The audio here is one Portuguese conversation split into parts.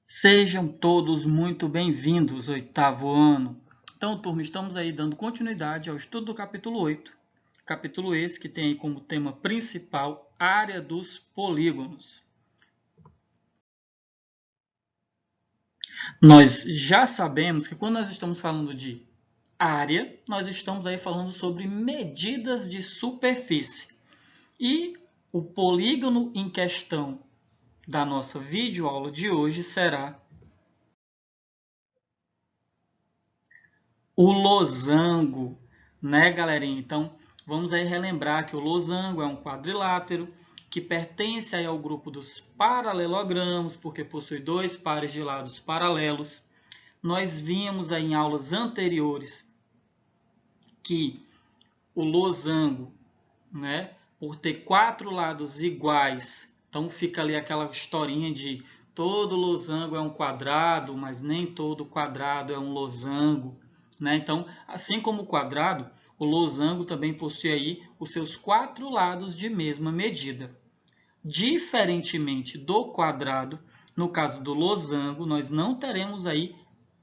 Sejam todos muito bem-vindos, oitavo ano. Então, turma, estamos aí dando continuidade ao estudo do capítulo 8. Capítulo esse que tem aí como tema principal área dos polígonos. Nós já sabemos que quando nós estamos falando de área, nós estamos aí falando sobre medidas de superfície. E o polígono em questão da nossa videoaula de hoje será o losango, né, galerinha? Então, vamos aí relembrar que o losango é um quadrilátero que pertence aí ao grupo dos paralelogramos, porque possui dois pares de lados paralelos. Nós vimos aí em aulas anteriores que o losango, né, por ter quatro lados iguais, então fica ali aquela historinha de todo losango é um quadrado, mas nem todo quadrado é um losango. Né? Então, assim como o quadrado, o losango também possui aí os seus quatro lados de mesma medida. Diferentemente do quadrado, no caso do losango, nós não teremos aí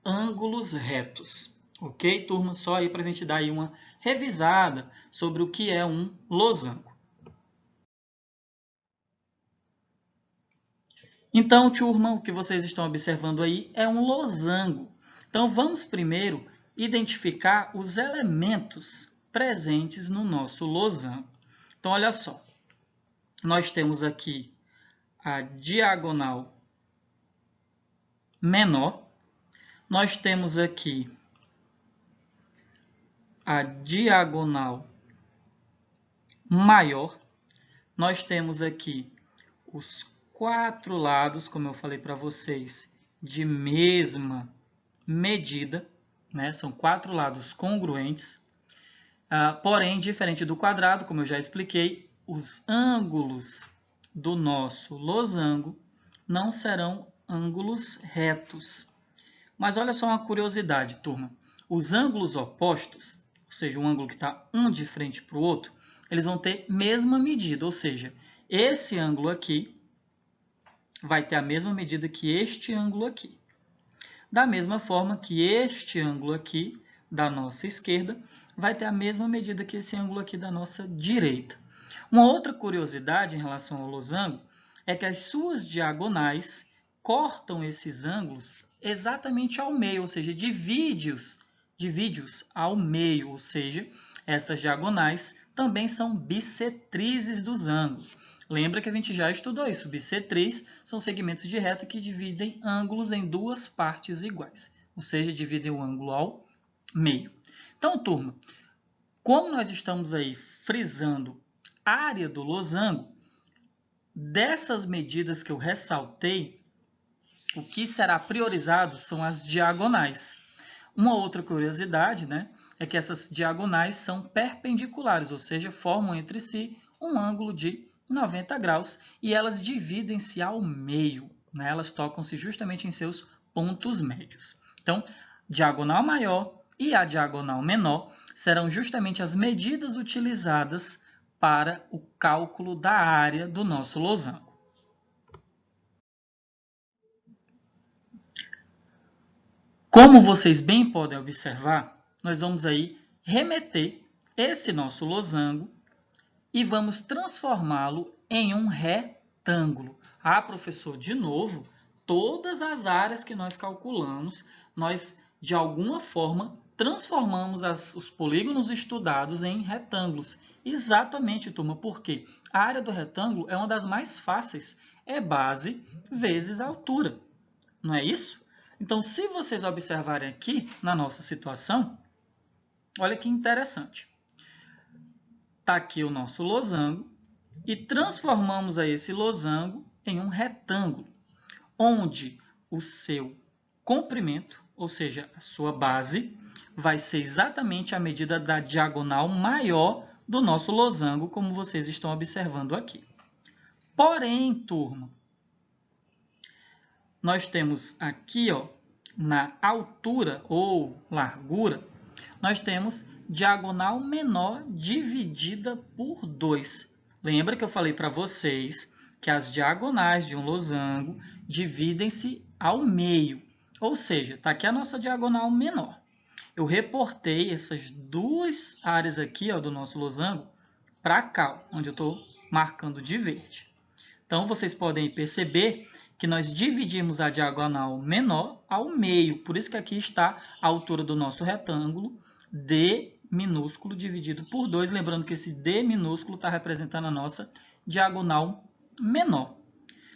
ângulos retos. Ok, turma? Só aí para a gente dar aí uma revisada sobre o que é um losango. Então, turma, o que vocês estão observando aí é um losango. Então, vamos primeiro identificar os elementos presentes no nosso losango. Então, olha só. Nós temos aqui a diagonal menor. Nós temos aqui a diagonal maior. Nós temos aqui os quatro lados, como eu falei para vocês, de mesma medida, né? São quatro lados congruentes. Porém, diferente do quadrado, como eu já expliquei, os ângulos do nosso losango não serão ângulos retos. Mas olha só uma curiosidade, turma. Os ângulos opostos, ou seja, um ângulo que está um de frente para o outro, eles vão ter mesma medida, ou seja, esse ângulo aqui vai ter a mesma medida que este ângulo aqui. Da mesma forma que este ângulo aqui, da nossa esquerda, vai ter a mesma medida que esse ângulo aqui da nossa direita. Uma outra curiosidade em relação ao losango é que as suas diagonais cortam esses ângulos exatamente ao meio, ou seja, divide-os ao meio, ou seja, essas diagonais também são bissetrizes dos ângulos. Lembra que a gente já estudou isso. Bissetriz são segmentos de reta que dividem ângulos em duas partes iguais, ou seja, dividem o ângulo ao meio. Então, turma, como nós estamos aí frisando a área do losango, dessas medidas que eu ressaltei, o que será priorizado são as diagonais. Uma outra curiosidade, né, é que essas diagonais são perpendiculares, ou seja, formam entre si um ângulo de 90 graus e elas dividem-se ao meio, né? Elas tocam-se justamente em seus pontos médios. Então, diagonal maior e a diagonal menor serão justamente as medidas utilizadas para o cálculo da área do nosso losango. Como vocês bem podem observar, nós vamos aí remeter esse nosso losango e vamos transformá-lo em um retângulo. Ah, professor, de novo, todas as áreas que nós calculamos, nós, de alguma forma, transformamos os polígonos estudados em retângulos. Exatamente, turma, porque a área do retângulo é uma das mais fáceis, é base vezes altura, não é isso? Então, se vocês observarem aqui na nossa situação, olha que interessante. Está aqui o nosso losango e transformamos esse losango em um retângulo, onde o seu comprimento, ou seja, a sua base, vai ser exatamente a medida da diagonal maior do nosso losango, como vocês estão observando aqui. Porém, turma, nós temos aqui, ó, na altura ou largura, nós temos diagonal menor dividida por 2. Lembra que eu falei para vocês que as diagonais de um losango dividem-se ao meio. Ou seja, está aqui a nossa diagonal menor. Eu reportei essas duas áreas aqui do nosso losango para cá, onde eu estou marcando de verde. Então, vocês podem perceber que nós dividimos a diagonal menor ao meio. Por isso que aqui está a altura do nosso retângulo, D minúsculo dividido por 2. Lembrando que esse D minúsculo está representando a nossa diagonal menor.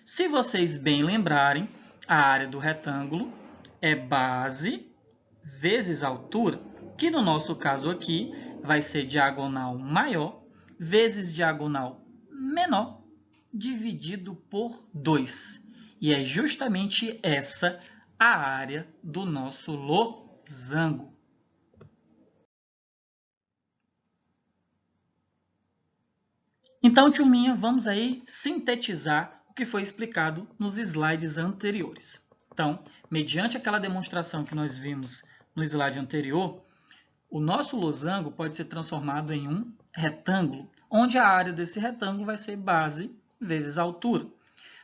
Se vocês bem lembrarem, a área do retângulo é base vezes altura, que no nosso caso aqui vai ser diagonal maior vezes diagonal menor dividido por 2. E é justamente essa a área do nosso losango. Então, turminha, vamos aí sintetizar o que foi explicado nos slides anteriores. Então, mediante aquela demonstração que nós vimos no slide anterior, o nosso losango pode ser transformado em um retângulo, onde a área desse retângulo vai ser base vezes altura.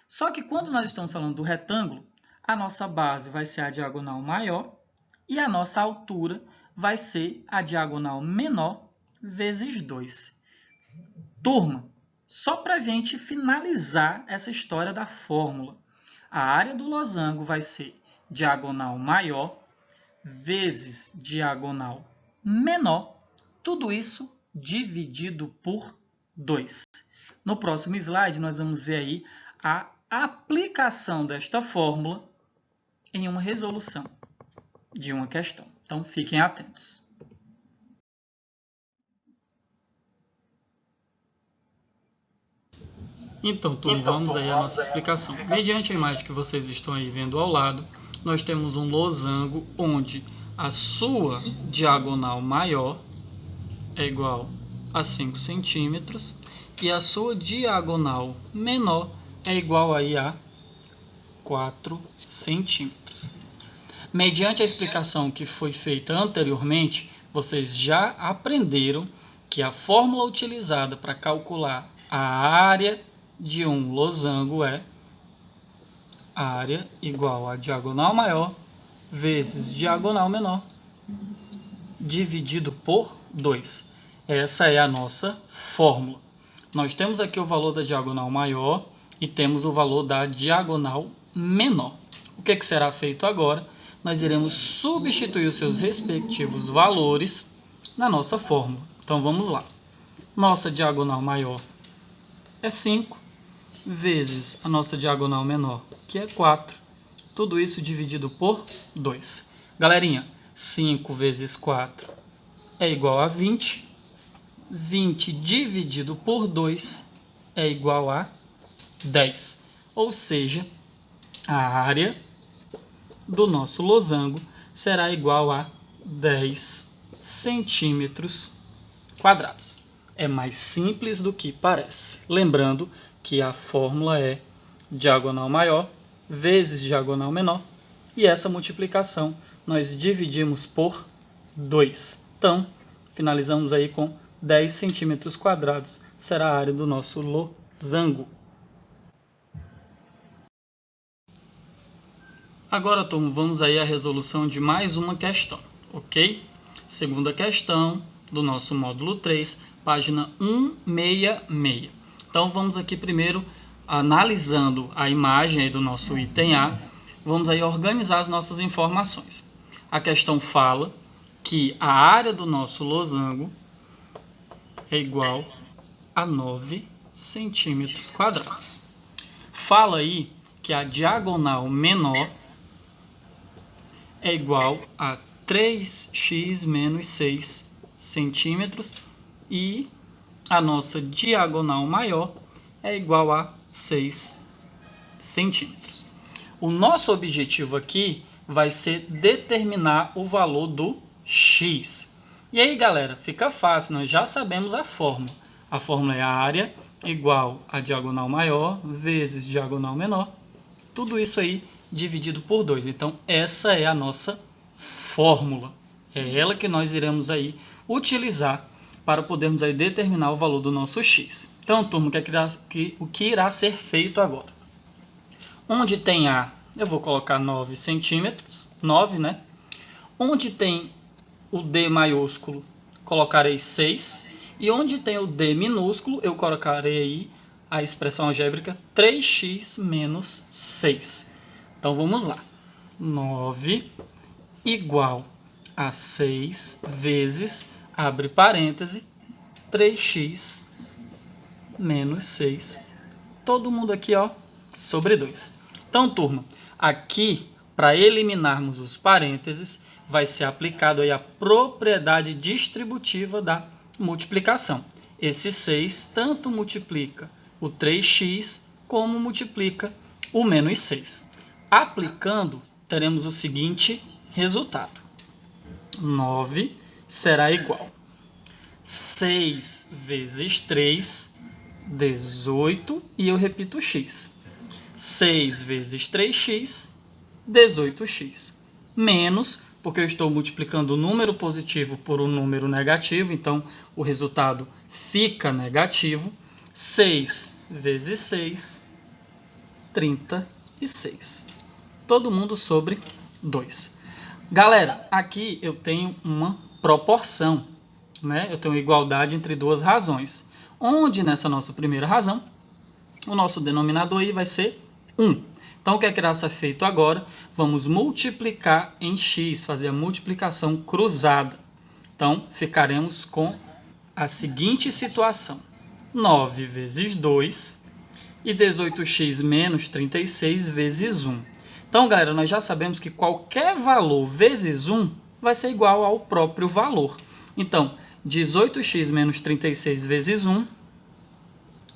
Só que quando nós estamos falando do retângulo, a nossa base vai ser a diagonal maior e a nossa altura vai ser a diagonal menor vezes 2. Turma, só para a gente finalizar essa história da fórmula, a área do losango vai ser diagonal maior vezes diagonal menor, tudo isso dividido por 2. No próximo slide, nós vamos ver aí a aplicação desta fórmula em uma resolução de uma questão. Então, fiquem atentos. Então, turma, vamos aí à nossa explicação. Mediante a imagem que vocês estão aí vendo ao lado, nós temos um losango onde a sua diagonal maior é igual a 5 centímetros e a sua diagonal menor é igual aí a 4 centímetros. Mediante a explicação que foi feita anteriormente, vocês já aprenderam que a fórmula utilizada para calcular a área de um losango é área igual a diagonal maior vezes diagonal menor dividido por 2. Essa é a nossa fórmula. Nós temos aqui o valor da diagonal maior e temos o valor da diagonal menor. O que será feito agora? Nós iremos substituir os seus respectivos valores na nossa fórmula. Então vamos lá. Nossa diagonal maior é 5 vezes a nossa diagonal menor, que é 4. Tudo isso dividido por 2. Galerinha, 5 vezes 4 é igual a 20. 20 dividido por 2 é igual a 10. Ou seja, a área do nosso losango será igual a 10 centímetros quadrados. É mais simples do que parece. Lembrando que a fórmula é diagonal maior vezes diagonal menor. E essa multiplicação nós dividimos por 2. Então, finalizamos aí com 10 centímetros quadrados. Será a área do nosso losango. Agora, turma, vamos aí à resolução de mais uma questão, ok? Segunda questão do nosso módulo 3, página 166. Então, vamos aqui primeiro, analisando a imagem aí do nosso item A, vamos aí organizar as nossas informações. A questão fala que a área do nosso losango é igual a 9 centímetros quadrados. Fala aí que a diagonal menor é igual a 3x menos 6 centímetros e a nossa diagonal maior é igual a 6 centímetros. O nosso objetivo aqui vai ser determinar o valor do x. E aí, galera, fica fácil, nós já sabemos a fórmula. A fórmula é a área igual a diagonal maior vezes diagonal menor. Tudo isso aí dividido por 2. Então, essa é a nossa fórmula. É ela que nós iremos aí utilizar para podermos aí determinar o valor do nosso x. Então, turma, o que irá ser feito agora? Onde tem A, eu vou colocar 9 centímetros, 9, né? Onde tem o D maiúsculo, colocarei 6. E onde tem o D minúsculo, eu colocarei aí a expressão algébrica 3x menos 6. Então, vamos lá. 9 igual a 6 vezes, abre parêntese, 3x menos 6. Todo mundo aqui, ó, sobre 2. Então, turma, aqui, para eliminarmos os parênteses, vai ser aplicado aí a propriedade distributiva da multiplicação. Esse 6 tanto multiplica o 3x como multiplica o menos 6. Aplicando, teremos o seguinte resultado. 9 será igual a 6 vezes 3, 18, e eu repito x. 6 vezes 3x, 18x. Menos, porque eu estou multiplicando o número positivo por um número negativo, então o resultado fica negativo. 6 vezes 6, 36. Todo mundo sobre 2. Galera, aqui eu tenho uma proporção, né? Eu tenho igualdade entre duas razões. Onde nessa nossa primeira razão, o nosso denominador aí vai ser 1. Então, o que é que irá ser feito agora? Vamos multiplicar em x, fazer a multiplicação cruzada. Então, ficaremos com a seguinte situação. 9 vezes 2 e 18x menos 36 vezes 1. Então, galera, nós já sabemos que qualquer valor vezes 1 vai ser igual ao próprio valor. Então, 18x menos 36 vezes 1,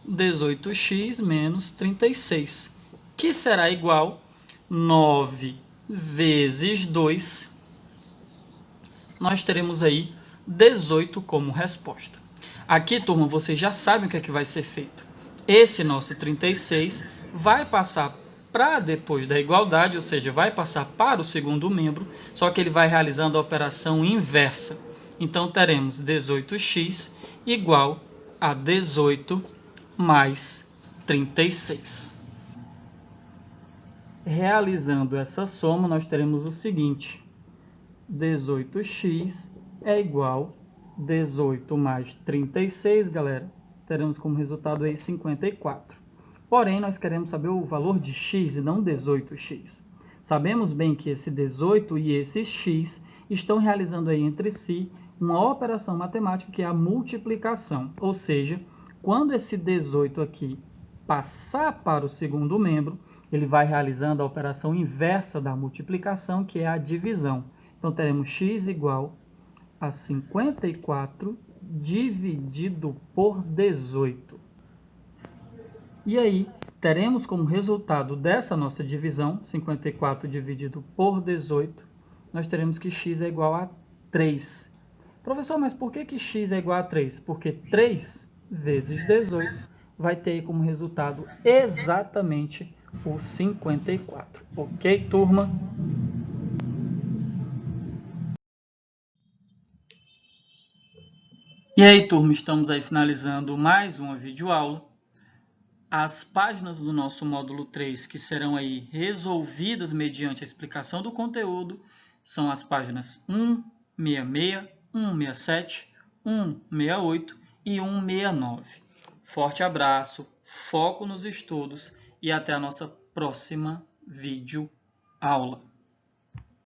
18x menos 36, que será igual a 9 vezes 2. Nós teremos aí 18 como resposta. Aqui, turma, vocês já sabem o que é que vai ser feito. Esse nosso 36 vai passar para depois da igualdade, ou seja, vai passar para o segundo membro, só que ele vai realizando a operação inversa. Então, teremos 18x igual a 18 mais 36. Realizando essa soma, nós teremos o seguinte. 18x é igual a 18 mais 36, galera. Teremos como resultado aí 54. Porém, nós queremos saber o valor de x e não 18x. Sabemos bem que esse 18 e esse x estão realizando aí entre si uma operação matemática que é a multiplicação. Ou seja, quando esse 18 aqui passar para o segundo membro, ele vai realizando a operação inversa da multiplicação, que é a divisão. Então, teremos x igual a 54 dividido por 18. E aí, teremos como resultado dessa nossa divisão, 54 dividido por 18, nós teremos que x é igual a 3. Professor, mas por que x é igual a 3? Porque 3 vezes 18 vai ter como resultado exatamente o 54. Ok, turma? E aí, turma, estamos aí finalizando mais uma videoaula. As páginas do nosso módulo 3, que serão aí resolvidas mediante a explicação do conteúdo, são as páginas 166, 167, 168 e 169. Forte abraço, foco nos estudos e até a nossa próxima videoaula.